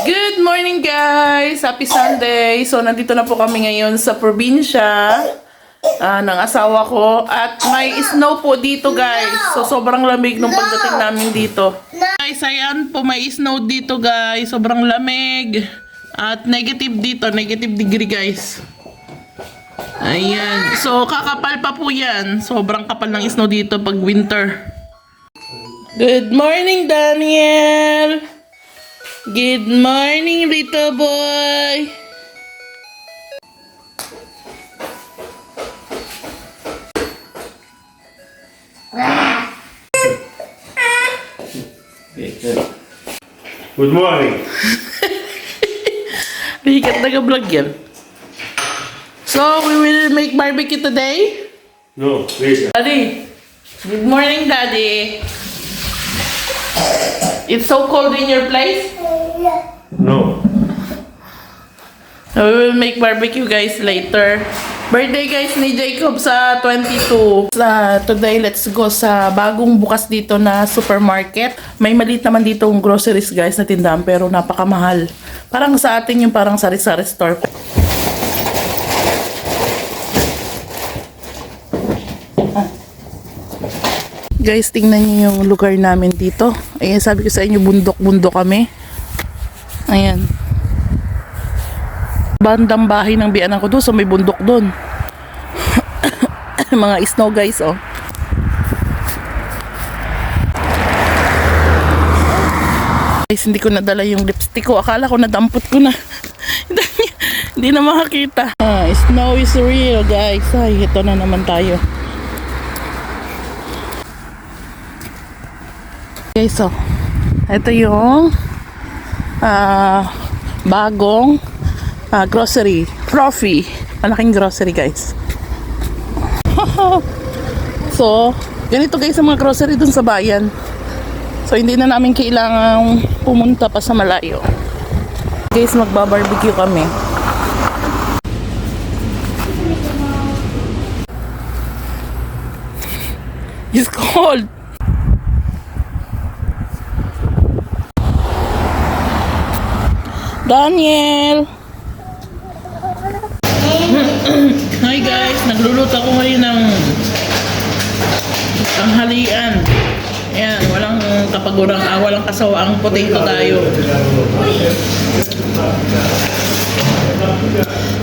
Good morning guys! Happy Sunday! So nandito na po kami ngayon sa probinsya ng asawa ko at may snow po dito guys. So sobrang lamig nung pagdating namin dito. Guys, ayan po may snow dito guys. Sobrang lamig. At negative dito, negative degree guys. Ayan. So kakapal pa po yan. Sobrang kapal ng snow dito pag winter. Good morning Daniel! Good morning, little boy. Good morning. Bigat nag-vlog yan. So, we will make barbecue today. No, later. Daddy. Good morning, Daddy. It's so cold in your place? No. We will make barbecue guys later. Birthday guys ni Jacob sa 22. Today let's go sa bagong bukas dito na supermarket. May maliit naman dito yung groceries guys na tindahan pero napakamahal. Parang sa atin yung parang sari-sari store. Guys, tingnan niyo yung lugar namin dito. Ayan, sabi ko sa inyo, bundok-bundok kami. Ayan. Bandang bahay ng biyanan ko doon, so may bundok doon. Mga snow guys, oh. Guys, hindi ko nadala yung lipstick ko. Akala ko nadampot ko na. Hindi na makakita. Snow is real, guys. Ay, ito na naman tayo. Okay, so ito yung bagong grocery, Profi, malaking grocery guys. So ganito guys ang mga grocery dun sa bayan, so hindi na namin kailangang pumunta pa sa malayo guys. Magbabarbecue kami. It's cold. Daniel! Hi guys! Nagluluto ako ngayon ng tanghalian. Ayan, walang kapagurang, walang kasawaang potato tayo.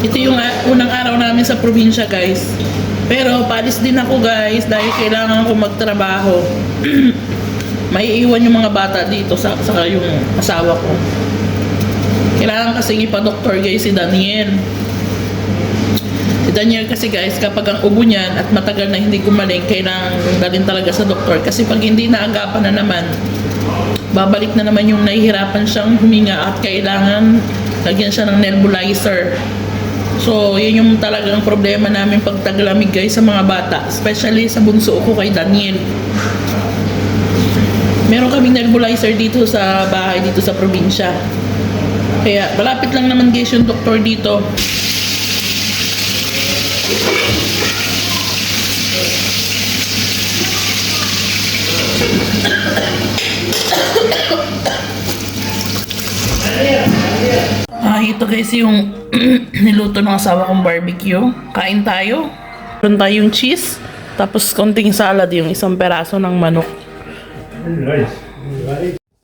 Ito yung unang araw namin sa probinsya guys. Pero paalis din ako guys dahil kailangan ko magtrabaho. May iwan yung mga bata dito sa yung asawa ko. Kailangan kasing ipa-doktor guys si Daniel. Si Daniel kasi guys, kapag ang ubo niyan at matagal na hindi gumaling, kailangan dalhin talaga sa doktor. Kasi pag hindi naagapan na naman, babalik na naman yung nahihirapan siyang huminga at kailangan lagyan siya ng nebulizer. So, yun yung talagang problema namin pag taglamig guys sa mga bata. Especially sa bunso ko kay Daniel. Meron kaming nebulizer dito sa bahay, dito sa probinsya. Kaya malapit lang naman guys yung doktor dito. Ito guys yung niluto ng asawa kong barbecue. Kain tayo. Meron tayong cheese. Tapos konting salad, yung isang peraso ng manok. Nice.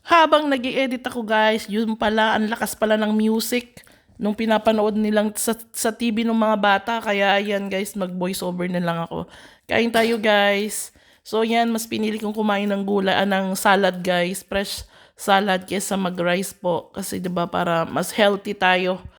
Habang nag-i-edit ako guys, yun pala, ang lakas pala ng music nung pinapanood nilang sa TV ng mga bata. Kaya yan guys, mag-voice over na lang ako. Kain tayo guys. So yan, mas pinili kong kumain ng gulay, ng salad guys. Fresh salad kesa mag-rice po. Kasi diba para mas healthy tayo.